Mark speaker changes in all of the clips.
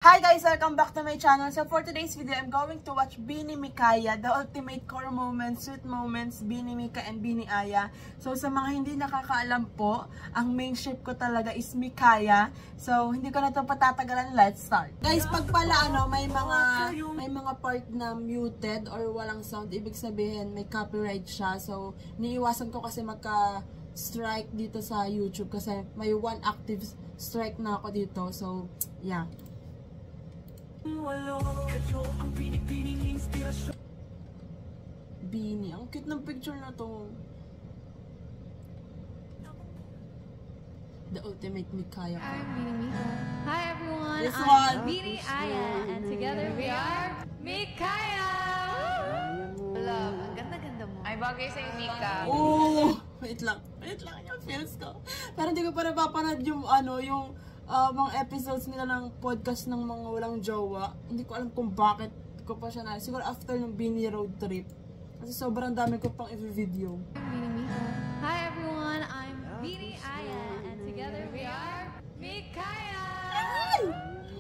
Speaker 1: Hi guys! Welcome back to my channel. So for today's video, I'm going to watch Beanie Mikaya, the ultimate core moments, sweet moments, Beanie Mika and Beanie Aya. So sa mga hindi nakakaalam po, ang main ship ko talaga is Mikaya. So hindi ko na ito patatagalan, let's start. Guys, pag pala may mga part na muted or walang sound, ibig sabihin may copyright siya. So niiwasan ko kasi magka-strike dito sa YouTube kasi may one active strike na ako dito. So yeah. Beanie, ang cute ng picture na to. The ultimate Mikaya.
Speaker 2: I'm Beanie Mika. Hi everyone,
Speaker 1: This
Speaker 2: I'm
Speaker 1: one.
Speaker 2: Beanie Aya, and together we are Mikaya! Love, ang ganda-ganda mo.
Speaker 3: Ay, bagay sa'yo, Mika.
Speaker 1: Oh, wait lang yung feels ko. Pero hindi ko pa napapanood yung mga episodes nila ng podcast ng mga walang jowa. Hindi ko alam kung bakit ko pa siya na. Siguro after ng Beanie road trip. Kasi sobrang dami ko pang i-video.
Speaker 2: I'm Beanie Mika. Hi everyone, I'm Beanie Aya, and together we are Mikaya!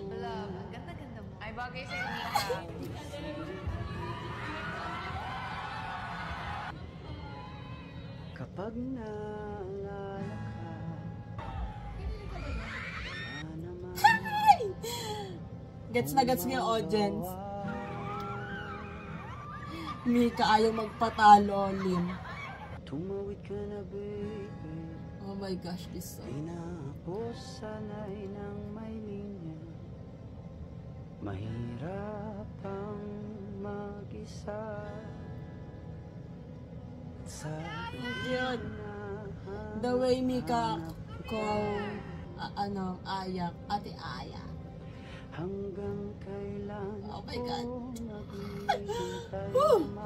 Speaker 2: Love, ang ganda-ganda mo.
Speaker 3: Ay, bagay sa'yo, Mika.
Speaker 4: Kapag naalala ka, wala naman.
Speaker 1: Gets na gets niya audience. Mika ayaw magpatalo, Lim.
Speaker 4: Tumawid ka na, baby.
Speaker 1: Oh my gosh, this song.
Speaker 4: Di na ako sanay ng may linya. Mahirap ang mag-isa. Sa
Speaker 1: Yun. The way Mika call Aya, Ate Aya.
Speaker 4: hanggang kailan
Speaker 1: Oh my God.
Speaker 4: maghihintay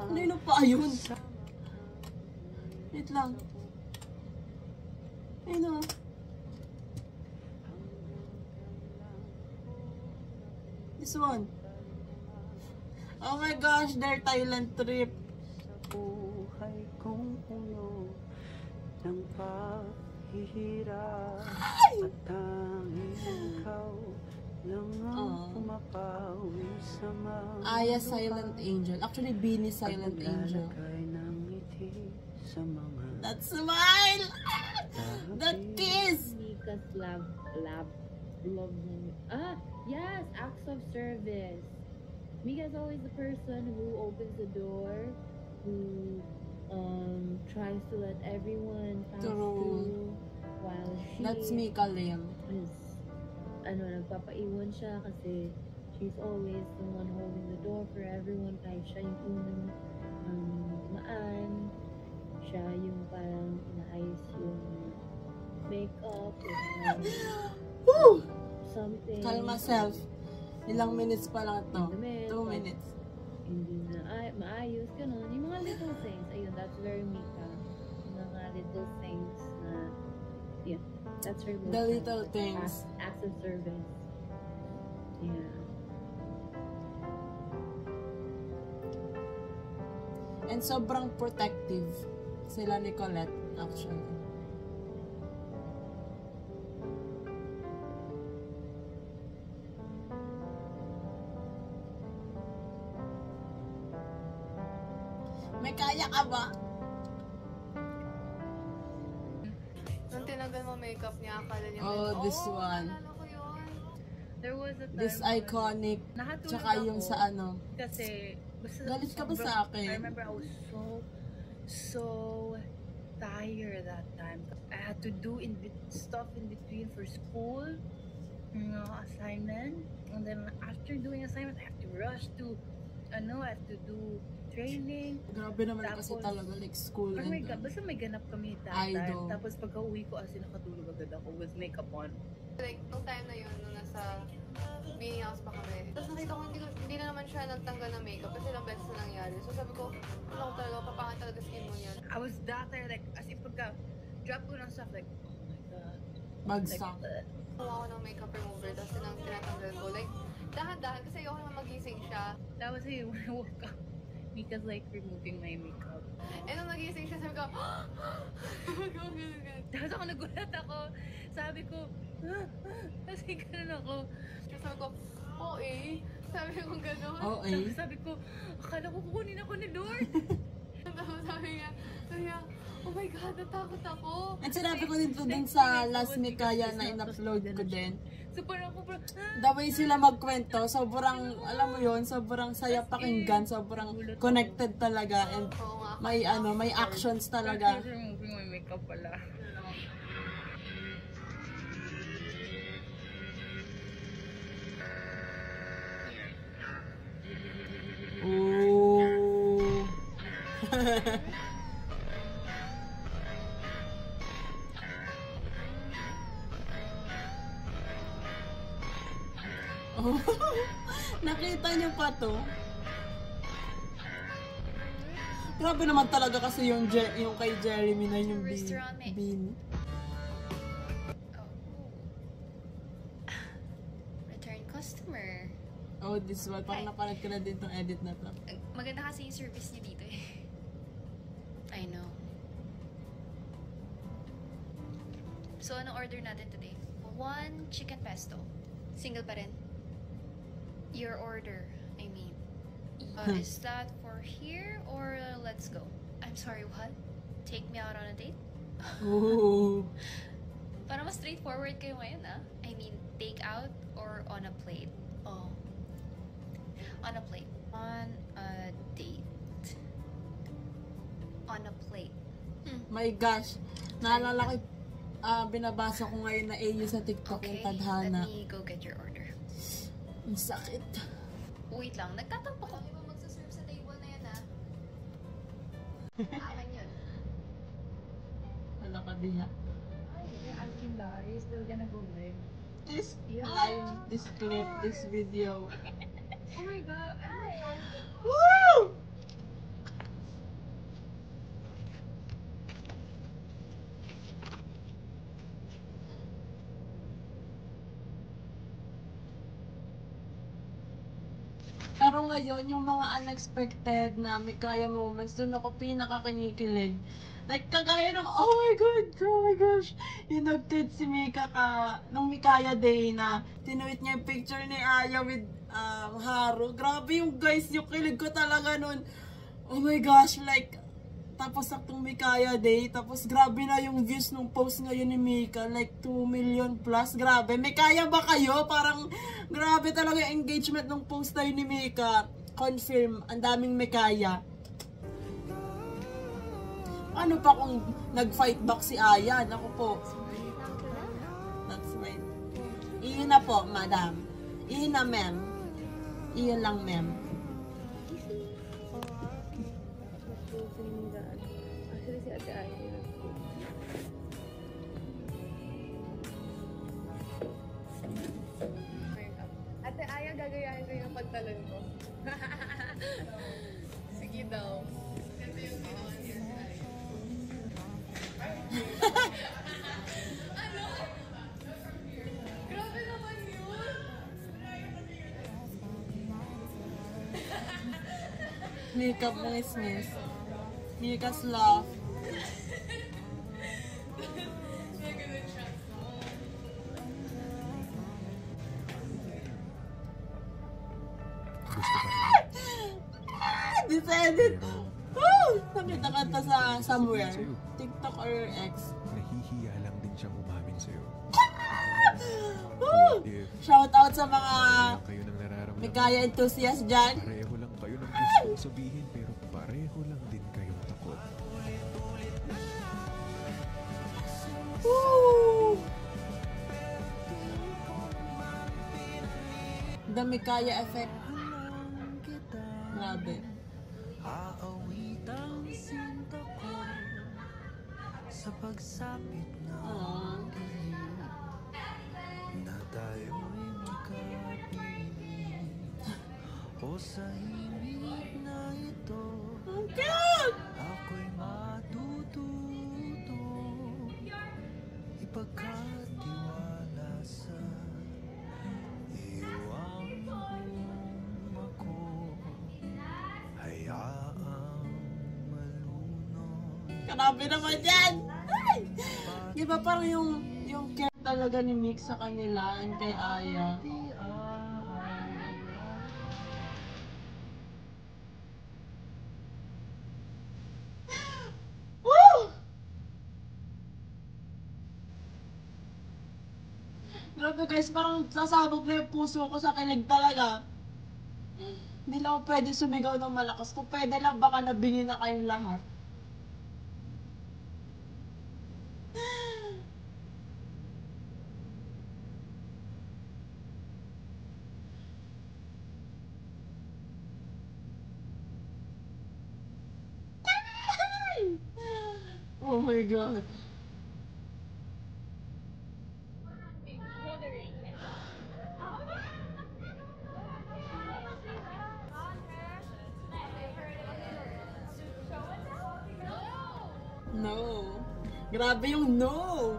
Speaker 1: Kanino pa ayun? Wait lang. Ayun o. This one. Oh my gosh, their Thailand trip.
Speaker 4: buhay kong puno ng paghihirap at tanging ikaw lang ang pumapawi sa mga
Speaker 1: Aya Silent Angel. Actually, Beanie Silent Angel.
Speaker 4: naglalagay ng ngiti sa mga
Speaker 1: That smile! That kiss!
Speaker 5: Mika's love yes, acts of service. Mika's always the person who opens the door, who tries to let everyone pass
Speaker 1: True.
Speaker 5: through, while she
Speaker 1: That's Mika Lim.
Speaker 5: is nagpapaiwan siya kasi she's always the one holding the door for everyone, kahit siya yung unang maan, siya yung parang inaayos yung makeup,
Speaker 1: Woo!
Speaker 5: something.
Speaker 1: Calm myself. Ilang minutes pa lang ito. 2 minutes.
Speaker 5: Hindi na maayos, ganun. Yung mga little things, ayun, that's very Mika. Yung mga little things na, yeah, that's her
Speaker 1: The little things.
Speaker 5: Acts of service. Yeah.
Speaker 1: And sobrang protective sila ni Colette, actually. May kaya ka ba?
Speaker 3: Nung tinagal mo makeup niya, akala niya,
Speaker 1: Oh, this one.
Speaker 3: naalala ko yun.
Speaker 6: There was a time
Speaker 1: This iconic.
Speaker 6: nakatulog
Speaker 1: Tsaka yung
Speaker 6: ako
Speaker 1: sa ano.
Speaker 6: kasi basta
Speaker 1: Galit ka ba
Speaker 6: sobrang-
Speaker 1: sa akin?
Speaker 6: I remember I was so tired that time. I had to do stuff in between for school, assignment, and then after doing assignment, I have to rush to I have to do training.
Speaker 1: Grabe naman kasi
Speaker 6: Tapos,
Speaker 1: talaga like school
Speaker 6: Pero
Speaker 1: and
Speaker 6: basta may ganap kami that
Speaker 1: Idol.
Speaker 6: time. Tapos pagka uwi ko, as in nakatulog agad ako with makeup on.
Speaker 3: Like, nung time na yun, nung nasa Beanie House pa kami. Tapos nakita ko, hindi na naman siya nagtanggal ng makeup kasi ilang beses na nangyari. So sabi ko, wala ko talaga, papangat talaga skin mo yan.
Speaker 6: I was that there, like, as if pagka drop ko ng stuff, like, oh my God.
Speaker 1: bagsak.
Speaker 3: Kuha ako ng makeup remover, tapos tinatanggal ko. Like, dahan-dahan, kasi ayoko naman magising siya.
Speaker 6: That was it when I woke up. Mika's like removing my makeup.
Speaker 3: Eh, nung nagising siya, sabi ko,
Speaker 6: Tapos ako nagulat ako. Sabi ko, kasi ganun ako.
Speaker 3: Sabi ko, oh, sabi ko gano'n.
Speaker 1: Okay.
Speaker 6: Tapos sabi ko, akala ko kukunin ako ni Lord.
Speaker 3: Tapos sabi niya, oh my God, natakot ako.
Speaker 1: At sinabi ko din to dun sa last Mikaya na in-upload ko din.
Speaker 6: So parang ako,
Speaker 1: The way sila magkwento, sobrang, alam mo yun, sobrang saya pakinggan, sobrang connected talaga, and
Speaker 3: Oo nga.
Speaker 1: may actions talaga.
Speaker 6: may makeup pala.
Speaker 1: Ooh. Oh, nakita niyo pa to? Grabe naman talaga kasi yung kay Jeremy na yung Beanie.
Speaker 7: Return customer.
Speaker 1: Oh, this one. Parang napanood ko na din tong edit na to.
Speaker 7: Maganda kasi yung service niyo dito eh. I know. So, anong order natin today? 1 chicken pesto. Single pa rin? Your order, I mean. Is that for here or let's go? I'm sorry, what? Take me out on a date?
Speaker 1: Ooh.
Speaker 7: Para mas straightforward kayo ngayon, ah. I mean, take out or on a plate? Oh. On a plate. On a date. On a plate.
Speaker 1: My gosh. Naalala ko, binabasa ko ngayon na AU sa TikTok yung
Speaker 7: Okay,
Speaker 1: tadhana.
Speaker 7: let me go get your order.
Speaker 1: Ang sakit.
Speaker 7: Wait lang, nagtatampo ko. Hindi mo magsaserve sa table na yan, ah. Akin yun.
Speaker 1: Wala ka diha.
Speaker 6: You're still gonna go live.
Speaker 1: This live, this clip, this video.
Speaker 6: Oh my God.
Speaker 1: Woo! Pero ngayon, yung mga unexpected na Mikaya moments, doon ako pinakakinikilig. Like, kagaya ng, oh my gosh, yung nag-tweet si Mika nung Mikaya Day na tinuit niya yung picture ni Aya with Haru. Grabe yung guys, yung kilig ko talaga nun. Oh my gosh, like, tapos saktong Mikaya Day, tapos grabe na yung views nung post ngayon ni Mika, like 2 million plus, grabe. Mikaya ba kayo? Parang grabe talaga yung engagement nung post na yun ni Mika. Confirm, ang daming Mikaya. Ano pa kung nag-fight back si Aya? Naku po. That's right. Iyon na po, madam. Iyon na, ma'am. Iyon lang, ma'am.
Speaker 5: Actually, si Ate Aya.
Speaker 3: Ate Aya, gagayahin ko yung pantalon ko. Sige daw. Ito yung ginawa niya si Aya. Ano? Grabe naman yun!
Speaker 1: Makeup ng Smith. Mika's love.
Speaker 3: Naganon siya.
Speaker 1: This edit. Woo! Nakita ka to sa somewhere. TikTok or X.
Speaker 8: Nahihiya lang din siyang umamin sa'yo.
Speaker 1: Woo!
Speaker 8: If
Speaker 1: Shout out sa mga
Speaker 8: kayo nang nararamdaman,
Speaker 1: Mikaya enthusiast dyan.
Speaker 8: pareho lang kayo ng gusto sabihin pero pareho lang din kayong takot.
Speaker 1: Woo! The Mikaya effect. Grabe.
Speaker 4: Aawitang sinta ko sa pagsapit na
Speaker 1: Aww.
Speaker 4: na tayo'y magkapiling o sa himig na ito
Speaker 1: Ang cute!
Speaker 4: ako'y matututo ipagkatiwala sa iyo ang buong ako hayaang malunod.
Speaker 1: Grabe naman yan! Ay! Di ba parang yung care talaga ni Mick sa kanila and kay Aya? Grabe guys, parang sasabog na yung puso ko sa kilig talaga. Hindi lang ako pwede sumigaw ng malakas. Kung pwede lang, baka nabingi na kayong lahat. Oh my God. No. Grabe yung no.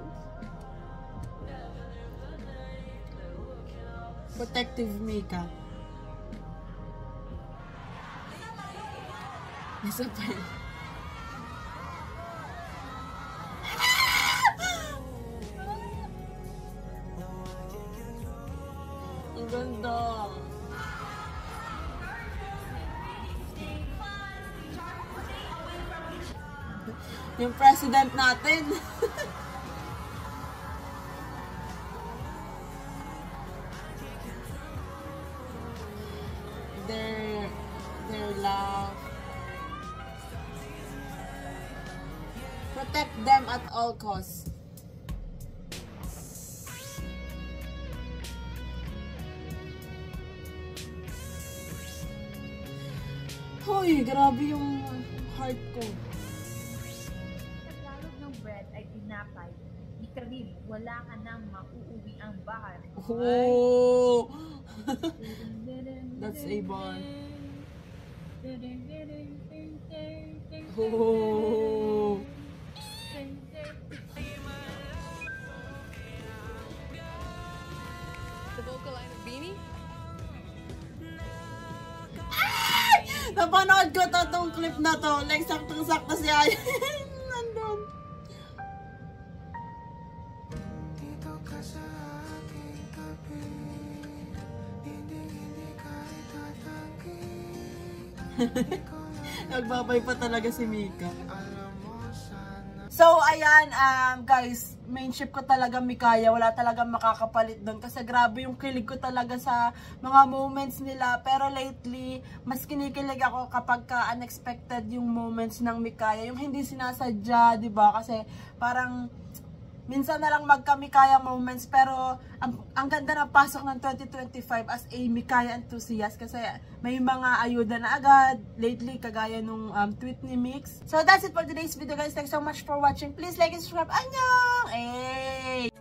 Speaker 1: Protective Mika. Isa pa yun. Ang ganda. Yung president natin. their love. Protect them at all costs. Hoy, grabe yung heart ko.
Speaker 9: Tagalog ng bread ay tinapay. Ikarim, wala ka nang mauuwi ang bahar.
Speaker 1: Oh! That's a bar. Oh!
Speaker 3: The vocal line of Beanie?
Speaker 1: Napanood ko to tong clip na to. Like, saktong-sakto si Aya. Nandun. Nagbabay pa talaga si Mika. So, ayan, guys, mainship ko talaga Mikaya. Wala talagang makakapalit doon. Kasi grabe yung kilig ko talaga sa mga moments nila. Pero lately, mas kinikilig ako kapag unexpected yung moments ng Mikaya. Yung hindi sinasadya, diba? Kasi parang minsan na lang magka-Mikaya moments. Pero ang ganda ng pasok ng 2025 as a Mikaya enthusiast. Kasi may mga ayuda na agad. Lately, kagaya nung tweet ni Mix. So, that's it for today's video, guys. Thanks so much for watching. Please like and subscribe. Annyeong! Hey!